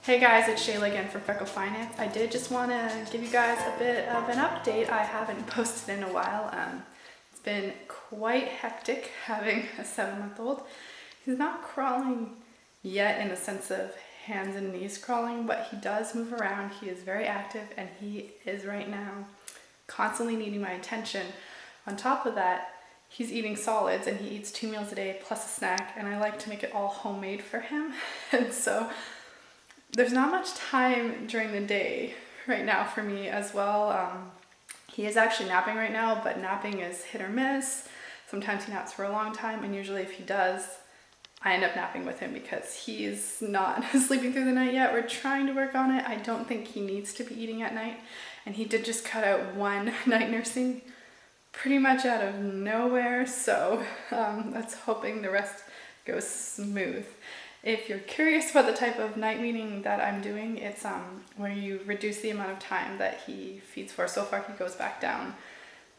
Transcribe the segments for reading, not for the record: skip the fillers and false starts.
Hey guys, it's Shayla again from Freckle Finance. I did just want to give you guys a bit of an update. I haven't posted in a while. It's been quite hectic having a 7-month-old. He's not crawling yet in the sense of hands and knees crawling, but he does move around. He is very active and he is right now constantly needing my attention. On top of that, he's eating solids and he eats 2 meals a day plus a snack, and I like to make it all homemade for him. And so there's not much time during the day right now for me as well. He is actually napping right now, but napping is hit or miss. Sometimes he naps for a long time, and usually if he does, I end up napping with him because he's not sleeping through the night yet. We're trying to work on it. I don't think he needs to be eating at night, and he did just cut out one night nursing pretty much out of nowhere, so let's hoping the rest goes smooth. If you're curious about the type of night weaning that I'm doing, it's where you reduce the amount of time that he feeds for. So far he goes back down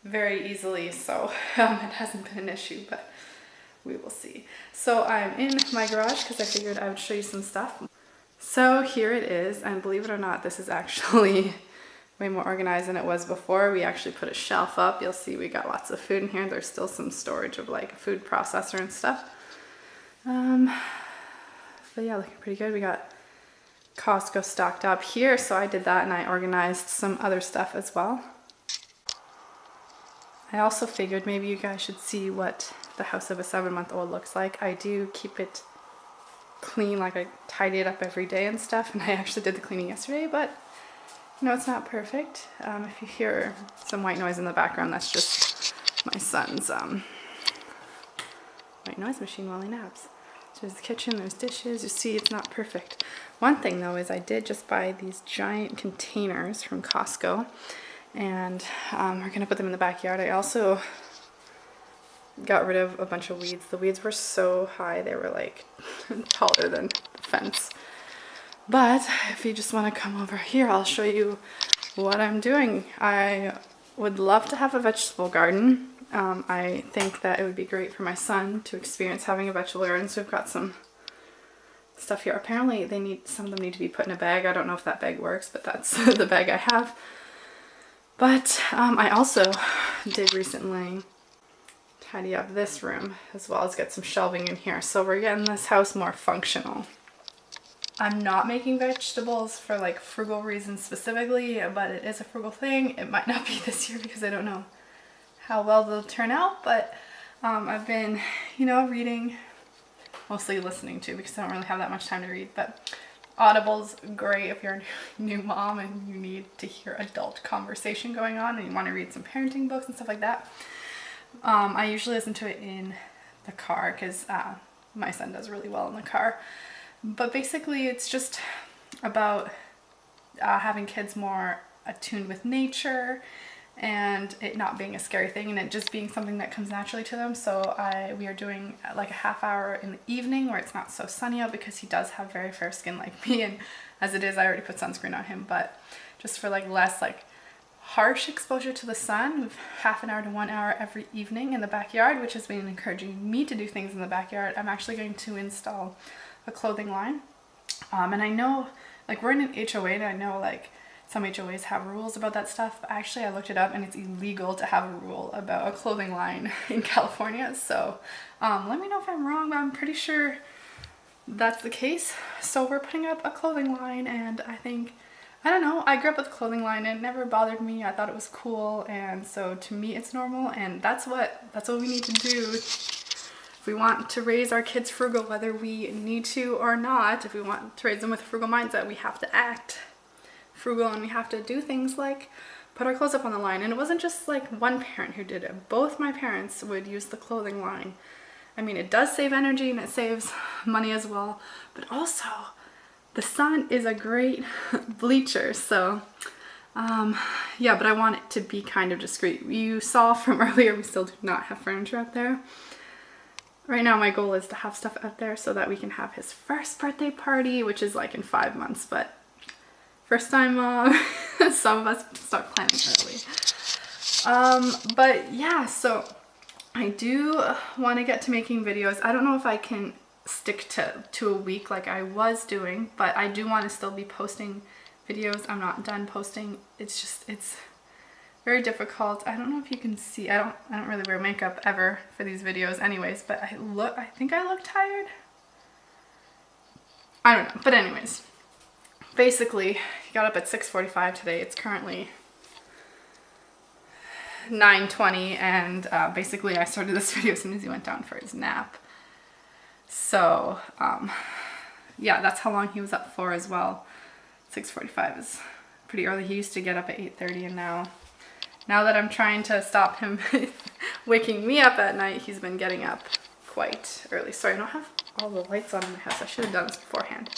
very easily, so it hasn't been an issue, but we will see. So I'm in my garage because I figured I would show you some stuff. So here it is, and believe it or not, this is actually way more organized than it was before. We actually put a shelf up. You'll see we got lots of food in here. There's still some storage of like a food processor and stuff. But yeah, looking pretty good. We got Costco stocked up here, so I did that and I organized some other stuff as well. I also figured maybe you guys should see what the house of a 7-month-old looks like. I do keep it clean, like I tidy it up every day and stuff, and I actually did the cleaning yesterday, but you know, it's not perfect. If you hear some white noise in the background, that's just my son's white noise machine while he naps. There's the kitchen, there's dishes. You see, it's not perfect. One thing though is I did just buy these giant containers from Costco, and we're gonna put them in the backyard. I also got rid of a bunch of weeds. The weeds were so high, they were like taller than the fence. But if you just want to come over here, I'll show you what I'm doing. I would love to have a vegetable garden. I think that it would be great for my son to experience having a vegetable garden. So we've got some stuff here. Apparently some of them need to be put in a bag. I don't know if that bag works, but that's the bag I have. But I also did recently tidy up this room as well as get some shelving in here. So we're getting this house more functional. I'm not making vegetables for like frugal reasons specifically, but it is a frugal thing. It might not be this year because I don't know how well they'll turn out, but I've been, reading, mostly listening to, because I don't really have that much time to read, but Audible's great if you're a new mom and you need to hear adult conversation going on and you want to read some parenting books and stuff like that. I usually listen to it in the car because my son does really well in the car. But basically it's just about having kids more attuned with nature and it not being a scary thing and it just being something that comes naturally to them. So we are doing like a half hour in the evening where it's not so sunny out because he does have very fair skin like me, and as it is I already put sunscreen on him, but just for like less like harsh exposure to the sun, we've half an hour to 1 hour every evening in the backyard, which has been encouraging me to do things in the backyard. I'm actually going to install a clothing line, and I know like we're in an HOA and I know like some HOAs have rules about that stuff, but actually I looked it up and it's illegal to have a rule about a clothing line in California. So let me know if I'm wrong, but I'm pretty sure that's the case. So we're putting up a clothing line, and I don't know, I grew up with a clothing line and it never bothered me. I thought it was cool, and so to me it's normal, and that's what we need to do. If we want to raise our kids frugal, whether we need to or not, if we want to raise them with a frugal mindset, we have to act frugal and we have to do things like put our clothes up on the line. And it wasn't just like one parent who did it. Both my parents would use the clothing line. I mean, it does save energy and it saves money as well, but also the sun is a great bleacher. So yeah, but I want it to be kind of discreet. You saw from earlier, we still do not have furniture out there. Right now my goal is to have stuff out there so that we can have his first birthday party, which is like in 5 months, but first time some of us start planning early. But yeah, so I do want to get to making videos. I don't know if I can stick to a week like I was doing, but I do want to still be posting videos. I'm not done posting. It's very difficult. I don't know if you can see. I don't really wear makeup ever for these videos anyways, but I think I look tired. I don't know. But anyways, basically, he got up at 6:45 today. It's currently 9:20, and basically I started this video as soon as he went down for his nap. So yeah, that's how long he was up for as well. 6:45 is pretty early. He used to get up at 8:30, and now that I'm trying to stop him waking me up at night, he's been getting up quite early. Sorry, I don't have all the lights on in my house. I should have done this beforehand.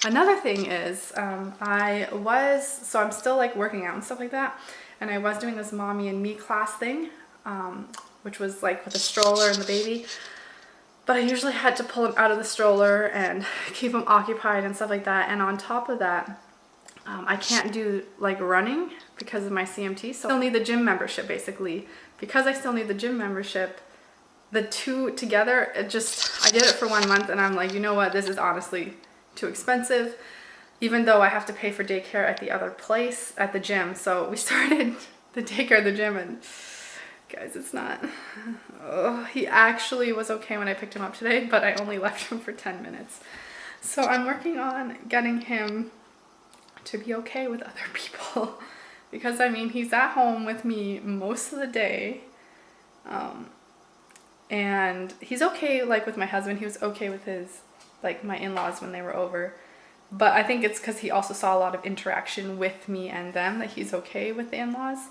Another thing is, so I'm still like working out and stuff like that, and I was doing this mommy and me class thing, which was like with a stroller and the baby, but I usually had to pull him out of the stroller and keep him occupied and stuff like that, and on top of that, I can't do like running because of my CMT, so I still need the gym membership basically. Because I still need the gym membership, the two together, I did it for 1 month and I'm like, you know what, this is honestly too expensive, even though I have to pay for daycare at the other place, at the gym. So we started the daycare at the gym, and guys, it's not, he actually was okay when I picked him up today, but I only left him for 10 minutes. So I'm working on getting him to be okay with other people, because I mean, he's at home with me most of the day, and he's okay like with my husband. He was okay with his, like, my in-laws when they were over, but I think it's because he also saw a lot of interaction with me and them that he's okay with the in-laws.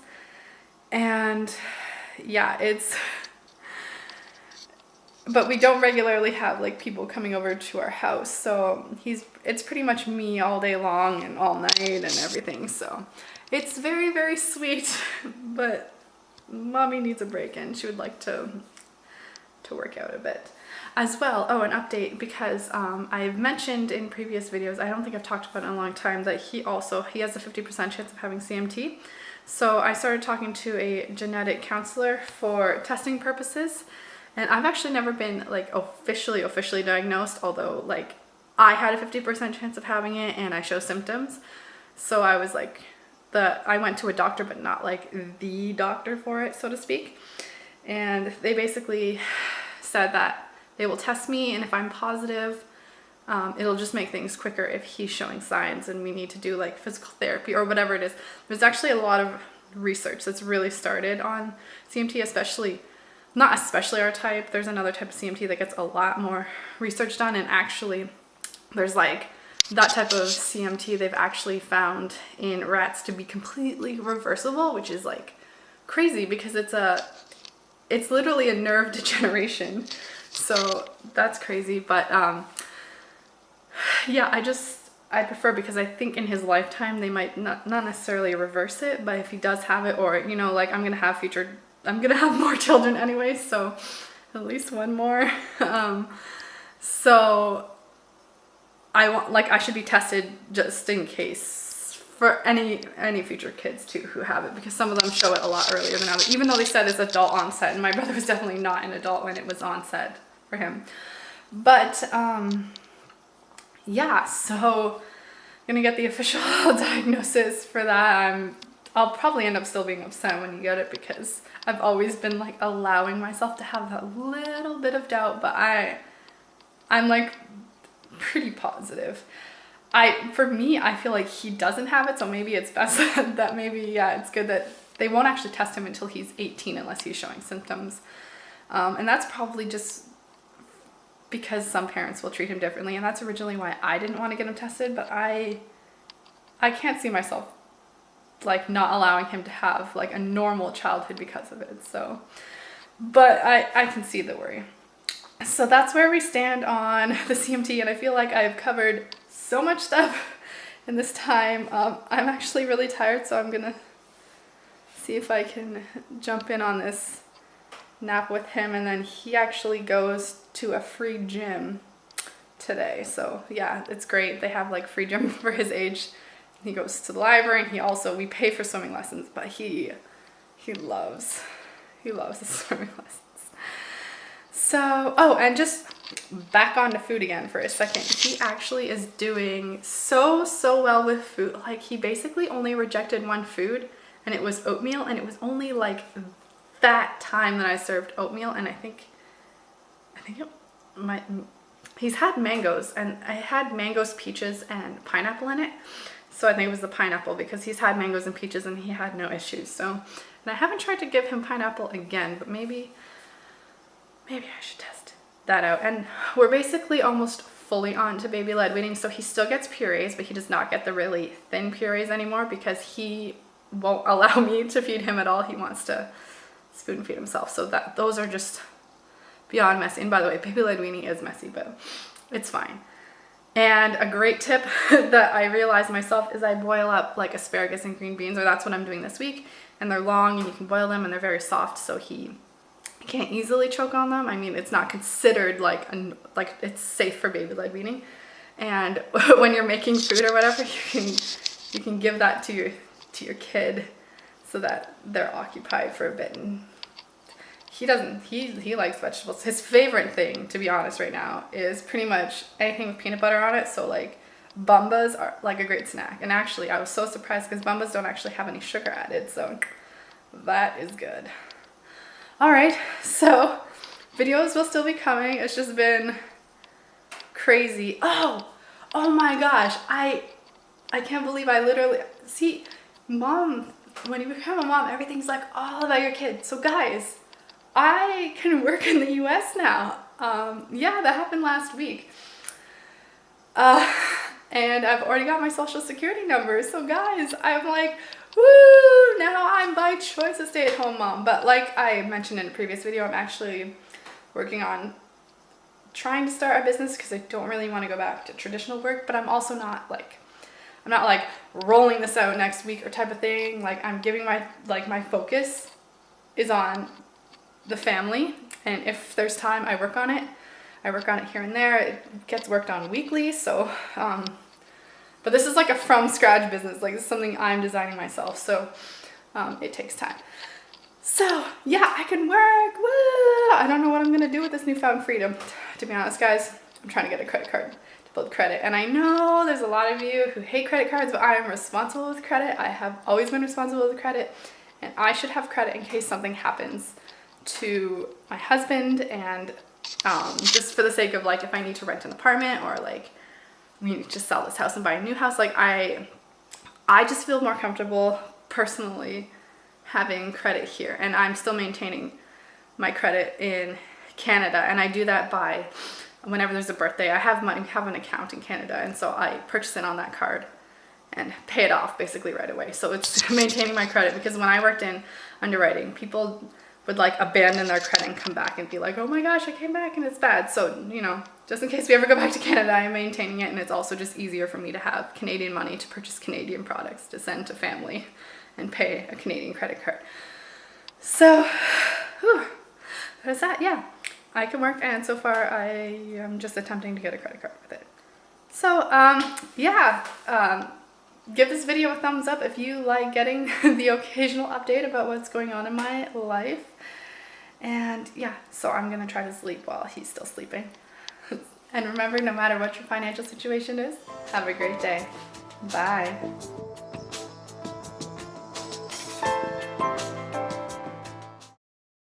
And yeah, but we don't regularly have like people coming over to our house, so it's pretty much me all day long and all night and everything. So it's very, very sweet, but mommy needs a break and she would like to work out a bit as well. Oh, an update, because I've mentioned in previous videos, I don't think I've talked about it in a long time, that he has a 50% chance of having CMT. So I started talking to a genetic counselor for testing purposes. And I've actually never been like officially diagnosed, although like I had a 50% chance of having it and I show symptoms. So I was like, I went to a doctor, but not like the doctor for it, so to speak. And they basically said that they will test me, and if I'm positive, it'll just make things quicker if he's showing signs and we need to do like physical therapy or whatever it is. There's actually a lot of research that's really started on CMT, not especially our type. There's another type of CMT that gets a lot more research done, and actually there's like that type of CMT they've actually found in rats to be completely reversible, which is like crazy because it's literally a nerve degeneration. So that's crazy. But yeah, I prefer, because I think in his lifetime they might not necessarily reverse it, but if he does have it, or you know, like I'm gonna have more children anyway, so at least one more. So I should be tested just in case for any future kids too who have it, because some of them show it a lot earlier than others, even though they said it's adult onset, and my brother was definitely not an adult when it was onset for him. But yeah, so I'm gonna get the official diagnosis for that. I'll probably end up still being upset when you get it, because I've always been like allowing myself to have that little bit of doubt, but I'm like pretty positive. For me, I feel like he doesn't have it, so maybe it's best that maybe, yeah, it's good that they won't actually test him until he's 18 unless he's showing symptoms. And that's probably just because some parents will treat him differently, and that's originally why I didn't want to get him tested, but I can't see myself like not allowing him to have like a normal childhood because of it. So, but I can see the worry. So that's where we stand on the CMT, and I feel like I've covered so much stuff in this time. I'm actually really tired, so I'm gonna see if I can jump in on this nap with him, and then he actually goes to a free gym today. So yeah, it's great. They have like free gym for his age. He goes to the library, and we pay for swimming lessons, but he loves the swimming lessons. So, oh, and just back onto food again for a second. He actually is doing so well with food. Like, he basically only rejected one food, and it was oatmeal, and it was only like that time that I served oatmeal, and I think he's had mangoes, and I had mangoes, peaches, and pineapple in it. So I think it was the pineapple, because he's had mangoes and peaches and he had no issues. So, and I haven't tried to give him pineapple again, but maybe I should test that out. And we're basically almost fully on to baby-led weaning. So he still gets purees, but he does not get the really thin purees anymore because he won't allow me to feed him at all. He wants to spoon feed himself. So those are just beyond messy. And by the way, baby-led weaning is messy, but it's fine. And a great tip that I realized myself is I boil up like asparagus and green beans, or that's what I'm doing this week. And they're long and you can boil them and they're very soft, so he can't easily choke on them. I mean, it's not considered like it's safe for baby-led weaning. And when you're making food or whatever, you can give that to your kid so that they're occupied for a bit. And he likes vegetables. His favorite thing, to be honest right now, is pretty much anything with peanut butter on it. So like Bumbas are like a great snack. And actually I was so surprised because Bumbas don't actually have any sugar added. So that is good. All right, so videos will still be coming. It's just been crazy. Oh my gosh. I can't believe I literally, see, mom, when you become a mom, everything's like all about your kids. So guys, I can work in the US now. Yeah, that happened last week. And I've already got my social security number. So guys, I'm like, woo, now I'm by choice a stay-at-home mom. But like I mentioned in a previous video, I'm actually working on trying to start a business because I don't really want to go back to traditional work, but I'm also not like, I'm not like rolling this out next week or type of thing. Like I'm giving my focus is on the family, and if there's time I work on it. I work on it here and there. It gets worked on weekly, so but this is like a from scratch business. Like this is something I'm designing myself, so it takes time. So yeah, I can work. Woo! I don't know what I'm gonna do with this newfound freedom, to be honest guys. I'm trying to get a credit card to build credit, and I know there's a lot of you who hate credit cards, but I am responsible with credit. I have always been responsible with credit, and I should have credit in case something happens to my husband, and just for the sake of like if I need to rent an apartment, or like we need to sell this house and buy a new house. Like I just feel more comfortable personally having credit here, and I'm still maintaining my credit in Canada, and I do that by whenever there's a birthday, I have an account in Canada, and so I purchase it on that card and pay it off basically right away. So it's maintaining my credit, because when I worked in underwriting, people would like abandon their credit and come back and be like, oh my gosh, I came back and it's bad. So, you know, just in case we ever go back to Canada, I'm maintaining it, and it's also just easier for me to have Canadian money to purchase Canadian products to send to family and pay a Canadian credit card. So, that's that, yeah. I can work, and so far I am just attempting to get a credit card with it. So, yeah, give this video a thumbs up if you like getting the occasional update about what's going on in my life. And yeah, so I'm gonna try to sleep while he's still sleeping. And remember, no matter what your financial situation is, have a great day. Bye.